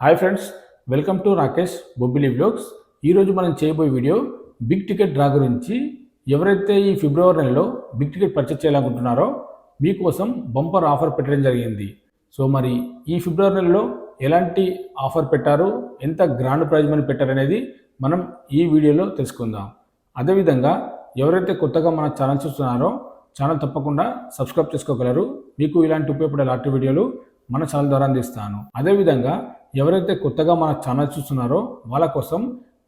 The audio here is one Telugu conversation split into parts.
Hi friends, welcome to Rakesh Bobbili vlogs. ఈరోజు మనం చేయబోయే వీడియో బిగ్ టికెట్ డ్రా గురించి. ఎవరైతే ఈ ఫిబ్రవరి నెలలో బిగ్ టికెట్ పర్చేస్ చేయాలనుకుంటున్నారో మీకోసం బంపర్ ఆఫర్ పెట్టడం జరిగింది. సో మరి ఈ ఫిబ్రవరి నెలలో ఎలాంటి ఆఫర్ పెట్టారు, ఎంత గ్రాండ్ ప్రైజ్ మనీ పెట్టారనేది మనం ఈ వీడియోలో తెలుసుకుందాం. అదేవిధంగా ఎవరైతే కొత్తగా మన ఛానల్ చూస్తున్నారో ఛానల్ తప్పకుండా సబ్స్క్రైబ్ చేసుకోగలరు. మీకు ఇలాంటి ఉపయోగపడే లాంటి వీడియోలు మన ఛానల్ ద్వారా అందిస్తాను. అదేవిధంగా ఎవరైతే కొత్తగా మన ఛానల్ చూస్తున్నారో వాళ్ళ కోసం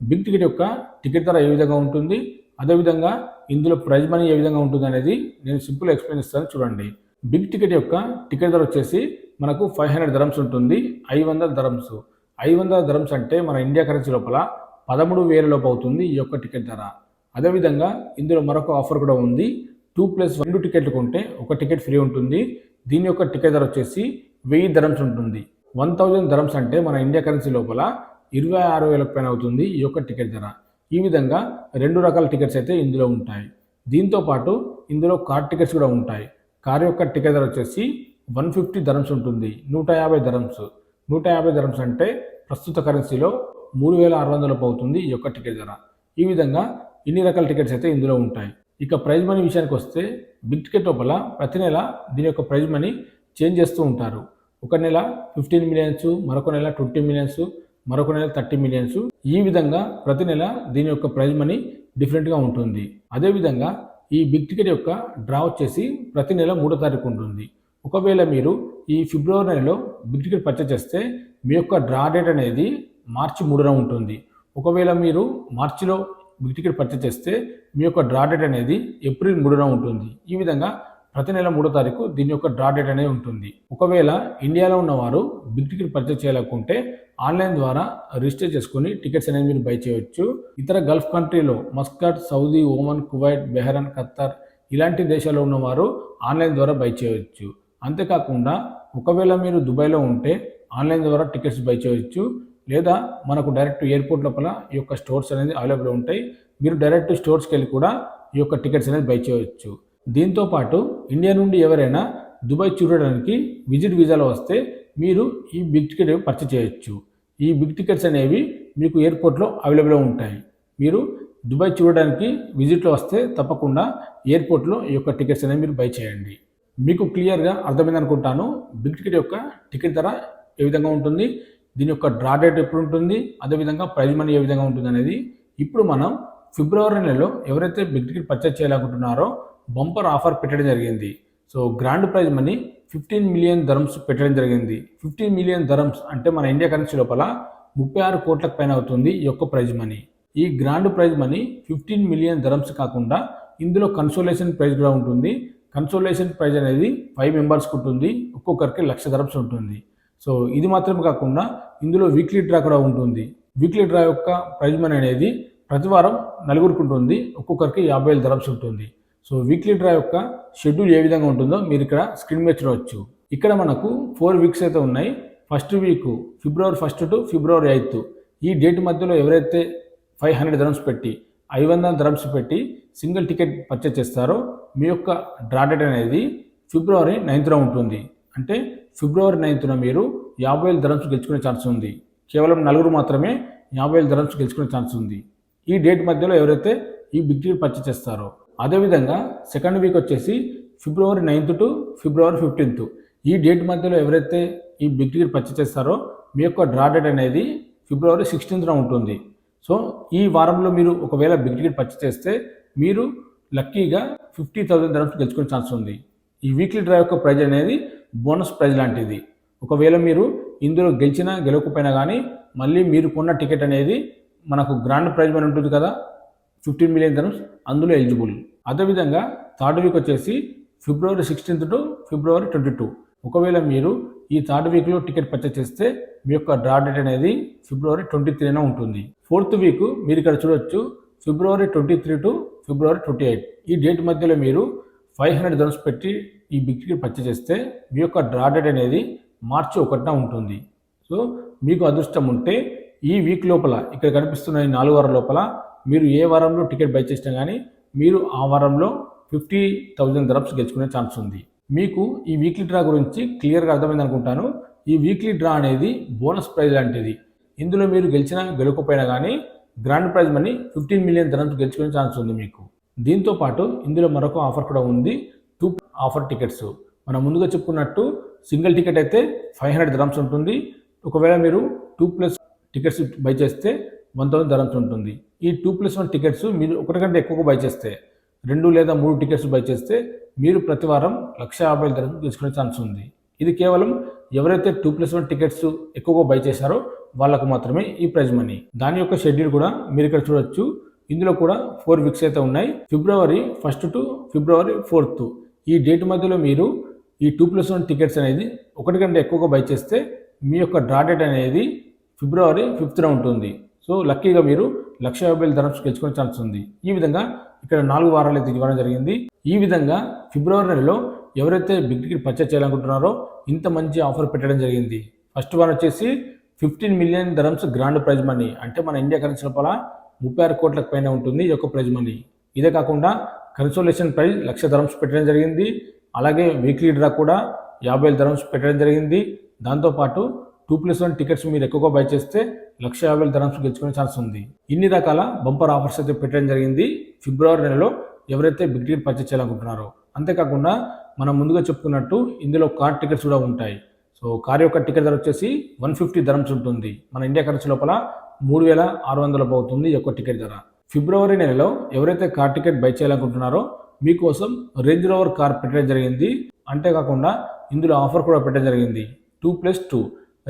బిగ్ టికెట్ యొక్క టికెట్ ధర ఏ విధంగా ఉంటుంది, అదేవిధంగా ఇందులో ప్రైజ్ మనీ ఏ విధంగా ఉంటుంది అనేది నేను సింపుల్ ఎక్స్ప్లెయిన్ ఇస్తాను. చూడండి, బిగ్ టికెట్ యొక్క టికెట్ ధర వచ్చేసి మనకు 500 dirhams ఉంటుంది. 500 dirhams 500 dirhams అంటే మన ఇండియా కరెన్సీ లోపల 13,000 లోపు అవుతుంది ఈ యొక్క టికెట్ ధర. అదేవిధంగా ఇందులో మరొక ఆఫర్ కూడా ఉంది. 2+1 టికెట్లు కొంటే ఒక టికెట్ ఫ్రీ ఉంటుంది. దీని యొక్క టికెట్ ధర వచ్చేసి 1000 dirhams ఉంటుంది. 1000 dirhams అంటే మన ఇండియా కరెన్సీ లోపల 26,000 పైన అవుతుంది ఈ యొక్క టికెట్ ధర. ఈ విధంగా 2 రకాల టికెట్స్ అయితే ఇందులో ఉంటాయి. దీంతో పాటు ఇందులో కార్ టికెట్స్ కూడా ఉంటాయి. కార్ యొక్క టికెట్ ధర వచ్చేసి 150 dirhams ఉంటుంది. 150 dirhams 150 dirhams అంటే ప్రస్తుత కరెన్సీలో 3,600 అవుతుంది ఈ యొక్క టికెట్ ధర. ఈ విధంగా ఇన్ని రకాల టికెట్స్ అయితే ఇందులో ఉంటాయి. ఇక ప్రైజ్ మనీ విషయానికి వస్తే బిగ్ టికెట్ లోపల ప్రతి నెల దీని యొక్క ప్రైజ్ మనీ చేంజ్ చేస్తూ ఉంటారు. ఒక నెల 15 millions, మరొక నెల 20 millions, మరొక నెల 30 millions. ఈ విధంగా ప్రతి నెల దీని యొక్క ప్రైజ్ మనీ డిఫరెంట్గా ఉంటుంది. అదేవిధంగా ఈ బిగ్ టికెట్ యొక్క డ్రా వచ్చేసి ప్రతి నెల 3వ తారీఖు ఉంటుంది. ఒకవేళ మీరు ఈ ఫిబ్రవరి నెలలో బిగ్ టికెట్ పర్చేస్ చేస్తే మీ యొక్క డ్రా డేట్ అనేది మార్చి 3న ఉంటుంది. ఒకవేళ మీరు మార్చిలో బిగ్ టికెట్ పర్చేస్ చేస్తే మీ యొక్క డ్రా డేట్ అనేది ఏప్రిల్ 3న ఉంటుంది. ఈ విధంగా ప్రతి నెల 3వ తారీఖు దీని యొక్క డ్రా డేట్ అనేది ఉంటుంది. ఒకవేళ ఇండియాలో ఉన్నవారు బిగ్ టికెట్ పర్చేస్ చేయాలనుకుంటే ఆన్లైన్ ద్వారా రిజిస్టర్ చేసుకుని టికెట్స్ అనేది మీరు బై చేయవచ్చు. ఇతర గల్ఫ్ కంట్రీలో Muscat, Saudi, Oman, Kuwait, Bahrain, Qatar ఇలాంటి దేశాల్లో ఉన్నవారు ఆన్లైన్ ద్వారా బై చేయవచ్చు. అంతేకాకుండా ఒకవేళ మీరు దుబాయ్లో ఉంటే ఆన్లైన్ ద్వారా టికెట్స్ బై చేయవచ్చు. లేదా మనకు డైరెక్ట్ ఎయిర్పోర్ట్ లోపల ఈ యొక్క స్టోర్స్ అనేది అవైలబుల్ ఉంటాయి. మీరు డైరెక్ట్ స్టోర్స్కి వెళ్ళి కూడా ఈ యొక్క టికెట్స్ అనేది బై చేయవచ్చు. దీంతో పాటు ఇండియా నుండి ఎవరైనా దుబాయ్ చూడడానికి విజిట్ వీసాలో వస్తే మీరు ఈ బిగ్ టికెట్ పర్చేస్ చేయొచ్చు. ఈ బిగ్ టికెట్స్ అనేవి మీకు ఎయిర్పోర్ట్లో అవైలబుల్ ఉంటాయి. మీరు దుబాయ్ చూడడానికి విజిట్లో వస్తే తప్పకుండా ఎయిర్పోర్ట్లో ఈ యొక్క టికెట్స్ అనేవి మీరు బై చేయండి. మీకు క్లియర్గా అర్థమైంది అనుకుంటాను. బిగ్ టికెట్ యొక్క టికెట్ ధర ఏ విధంగా ఉంటుంది, దీని యొక్క డ్రా డేట్ ఎప్పుడు ఉంటుంది, అదేవిధంగా ప్రైజ్ మనీ ఏ విధంగా ఉంటుంది అనేది. ఇప్పుడు మనం ఫిబ్రవరి నెలలో ఎవరైతే బిగ్ టికెట్ పర్చేస్ చేయాలనుకుంటున్నారో బంపర్ ఆఫర్ పెట్టడం జరిగింది. So grand prize money 15 million dirhams పెట్టడం జరిగింది. 15 million dirhams అంటే మన ఇండియా కరెన్సీ లోపల 36 కోట్లకు పైన అవుతుంది ఈ యొక్క ప్రైజ్ మనీ. ఈ grand prize money 15 million dirhams కాకుండా ఇందులో కన్సోలేషన్ ప్రైజ్ కూడా ఉంటుంది. కన్సోలేషన్ ప్రైజ్ అనేది 5 మెంబర్స్కి ఉంటుంది. ఒక్కొక్కరికి 1,00,000 dirhams ఉంటుంది. సో ఇది మాత్రమే కాకుండా ఇందులో వీక్లీ డ్రా కూడా ఉంటుంది. వీక్లీ డ్రా యొక్క ప్రైజ్ మనీ అనేది ప్రతి వారం 4గురికి ఉంటుంది. ఒక్కొక్కరికి 50,000 dirhams ఉంటుంది. సో వీక్లీ డ్రా యొక్క షెడ్యూల్ ఏ విధంగా ఉంటుందో మీరు ఇక్కడ స్క్రీన్ మీద చూడవచ్చు. ఇక్కడ మనకు 4 weeks అయితే ఉన్నాయి. First week February 1 to February 8 ఈ డేట్ మధ్యలో ఎవరైతే 500 dirhams పెట్టి 500 dirhams పెట్టి సింగిల్ టికెట్ పర్చేస్ చేస్తారో మీ యొక్క డ్రా డేట్ అనేది February 9న ఉంటుంది. అంటే February 9న మీరు 50,000 dirhams గెలుచుకునే ఛాన్స్ ఉంది. కేవలం 4 మాత్రమే 50,000 dirhams గెలుచుకునే ఛాన్స్ ఉంది ఈ డేట్ మధ్యలో ఎవరైతే ఈ బిగ్ టికెట్ పర్చేస్ చేస్తారో. అదేవిధంగా సెకండ్ వీక్ వచ్చేసి February 9th to February 15th ఈ డేట్ మధ్యలో ఎవరైతే ఈ బిగ్ టికెట్ పర్చేస్ చేస్తారో మీ యొక్క డ్రా డేట్ అనేది February 16న ఉంటుంది. సో ఈ వారంలో మీరు ఒకవేళ బిగ్ టికెట్ పర్చేస్ చేస్తే మీరు లక్కీగా 50,000 dirhams గెలుచుకునే ఛాన్స్ ఉంది. ఈ వీక్లీ డ్రా యొక్క ప్రైజ్ అనేది బోనస్ ప్రైజ్ లాంటిది. ఒకవేళ మీరు ఇందులో గెలిచినా గెలవకపోయినా కానీ మళ్ళీ మీరు కొన్న టికెట్ అనేది మనకు గ్రాండ్ ప్రైజ్ మనీ ఉంటుంది కదా, 15 million dirhams అందులో ఎలిజిబుల్. అదేవిధంగా థర్డ్ వీక్ వచ్చేసి February 16th to February 22 ఒకవేళ మీరు ఈ థర్డ్ వీక్లో టికెట్ పర్చేస్ చేస్తే మీ యొక్క డ్రా డేట్ అనేది February 23న ఉంటుంది. ఫోర్త్ వీక్ మీరు ఇక్కడ చూడొచ్చు February 23 to February 28 ఈ డేట్ మధ్యలో మీరు 500 dirhams పెట్టి ఈ బిగ్ టికెట్ పర్చేస్ చేస్తే మీ యొక్క డ్రా డేట్ అనేది మార్చి 1న ఉంటుంది. సో మీకు అదృష్టం ఉంటే ఈ వీక్ లోపల ఇక్కడ కనిపిస్తున్న ఈ 4 వారాల లోపల మీరు ఏ వారంలో టికెట్ బై చేసినా కానీ మీరు ఆ వారంలో 50,000 dirhams గెలుచుకునే ఛాన్స్ ఉంది. మీకు ఈ వీక్లీ డ్రా గురించి క్లియర్గా అర్థమైంది అనుకుంటాను. ఈ వీక్లీ డ్రా అనేది బోనస్ ప్రైజ్ లాంటిది. ఇందులో మీరు గెలిచినా గెలవకపోయినా కానీ grand prize money 15 million dirhams గెలుచుకునే ఛాన్స్ ఉంది మీకు. దీంతో పాటు ఇందులో మరొక ఆఫర్ కూడా ఉంది, 2 ఆఫర్ టికెట్స్. మనం ముందుగా చెప్పుకున్నట్టు సింగిల్ టికెట్ అయితే 500 ధరమ్స్ ఉంటుంది. ఒకవేళ మీరు 2+ టికెట్స్ బై చేస్తే 1000 ధరమ్స్ ఉంటుంది. ఈ 2+1 టికెట్స్ మీరు ఒకటి కంటే ఎక్కువగా బై చేస్తే 2 లేదా 3 టికెట్స్ బై చేస్తే మీరు ప్రతి వారం 1,50,000 ధరమ్స్ గెలుచుకునే ఛాన్స్ ఉంది. ఇది కేవలం ఎవరైతే 2+1 టికెట్స్ ఎక్కువగా బై చేశారో వాళ్ళకు మాత్రమే ఈ ప్రైజ్ మనీ. దాని యొక్క షెడ్యూల్ కూడా మీరు ఇక్కడ చూడొచ్చు. ఇందులో కూడా 4 వీక్స్ అయితే ఉన్నాయి. February 1st to February 4th ఈ డేట్ మధ్యలో మీరు ఈ 2+1 టికెట్స్ అనేది ఒకటి కంటే ఎక్కువగా బై చేస్తే మీ యొక్క డ్రా డేట్ అనేది February 5th ఉంటుంది. సో లక్కీగా మీరు 1,50,000 ధరమ్స్ గెలుచుకునే ఛాన్స్ ఉంది. ఈ విధంగా ఇక్కడ 4 వారాలు అయితే ఇవ్వడం జరిగింది. ఈ విధంగా ఫిబ్రవరి నెలలో ఎవరైతే బిగ్ టికెట్ పర్చేస్ చేయాలనుకుంటున్నారో ఇంత మంచి ఆఫర్ పెట్టడం జరిగింది. ఫస్ట్ వన్ వచ్చేసి 15 మిలియన్ ధరమ్స్ గ్రాండ్ ప్రైజ్ మనీ, అంటే మన ఇండియా కరెన్సీ లోపల 36 కోట్లకు పైన ఉంటుంది ఈ యొక్క ప్రైజ్ మనీ. ఇదే కాకుండా కన్సోలేషన్ ప్రైజ్ 1,00,000 ధరమ్స్ పెట్టడం జరిగింది. అలాగే వీక్లీ డ్రా కూడా 50,000 ధరమ్స్ పెట్టడం జరిగింది. దాంతోపాటు 2+1 టికెట్స్ మీరు ఎక్కువగా బై చేస్తే 1,50,000 ధరమ్స్ గెలుచుకునే ఛాన్స్ ఉంది. ఇన్ని రకాల బంపర్ ఆఫర్స్ అయితే పెట్టడం జరిగింది ఫిబ్రవరి నెలలో ఎవరైతే బిగ్ టికెట్ పర్చేస్ చేయాలనుకుంటున్నారో. అంతేకాకుండా మనం ముందుగా చెప్పుకున్నట్టు ఇందులో కార్ టికెట్స్ కూడా ఉంటాయి. సో కార్ యొక్క టికెట్ ధర వచ్చేసి 150 ధరమ్స్ ఉంటుంది. మన ఇండియా కరెన్సీ లోపల 3,600 అవుతుంది ఈ యొక్క టికెట్ ధర. ఫిబ్రవరి నెలలో ఎవరైతే కార్ టికెట్ బై చేయాలనుకుంటున్నారో మీకోసం రేంజ్ రోవర్ కార్ పెట్టడం జరిగింది. అంతేకాకుండా ఇందులో ఆఫర్ కూడా పెట్టడం జరిగింది, 2+2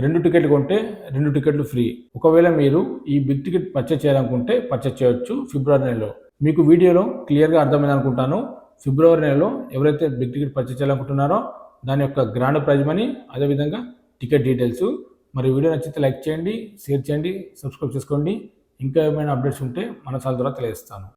2 టికెట్లు కొంటే 2 టికెట్లు ఫ్రీ. ఒకవేళ మీరు ఈ బిగ్ టికెట్ పర్చేస్ చేయాలనుకుంటే పర్చేస్ చేయొచ్చు ఫిబ్రవరి నెలలో. మీకు వీడియోలో క్లియర్గా అర్థమైంది అనుకుంటాను. ఫిబ్రవరి నెలలో ఎవరైతే బిగ్ టికెట్ పర్చేస్ చేయాలనుకుంటున్నారో దాని యొక్క గ్రాండ్ ప్రైజ్ మనీ, అదేవిధంగా టికెట్ డీటెయిల్స్. మరి వీడియో నచ్చితే లైక్ చేయండి, షేర్ చేయండి, సబ్స్క్రైబ్ చేసుకోండి. ఇంకా ఏమైనా అప్డేట్స్ ఉంటే మన ఛానల్ ద్వారా తెలియజేస్తాను.